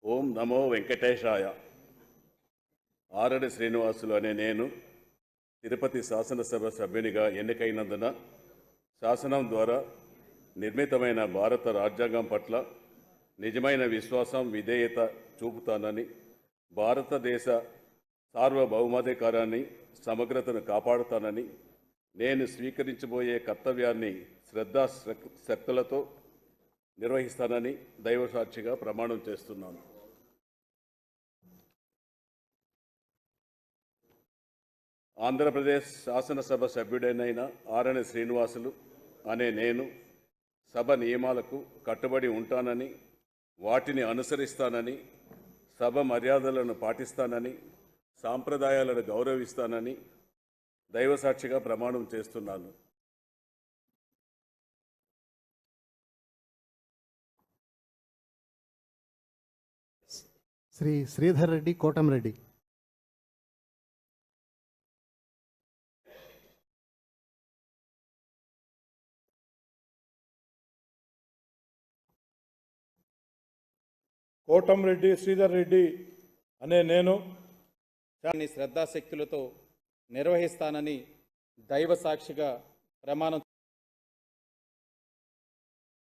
ఓం నమో వెంకటేశాయ. ఆరడి శ్రీనివాసులు అనే నేను తిరుపతి శాసనసభ సభ్యునిగా ఎన్నికైనందున శాసనం ద్వారా నిర్మితమైన భారత రాజ్యాంగం పట్ల నిజమైన విశ్వాసం, విధేయత చూపుతానని, భారతదేశ సార్వభౌమాధికారాన్ని, సమగ్రతను కాపాడుతానని, నేను స్వీకరించబోయే కర్తవ్యాన్ని శ్రద్ధాశక్తులతో నిర్వహిస్తానని దైవసాక్షిగా ప్రమాణం చేస్తున్నాను. ఆంధ్రప్రదేశ్ శాసనసభ సభ్యుడైన ఆరణి శ్రీనివాసులు అనే నేను సభ నియమాలకు కట్టుబడి ఉంటానని, వాటిని అనుసరిస్తానని, సభ మర్యాదలను పాటిస్తానని, సాంప్రదాయాలను గౌరవిస్తానని దైవసాక్షిగా ప్రమాణం చేస్తున్నాను. శ్రీ శ్రీధర్ రెడ్డి కోటంరెడ్డి. కోటంరెడ్డి శ్రీధర్ రెడ్డి అనే నేను శ్రద్ధాశక్తులతో నిర్వహిస్తానని దైవ సాక్షిగా ప్రమాణం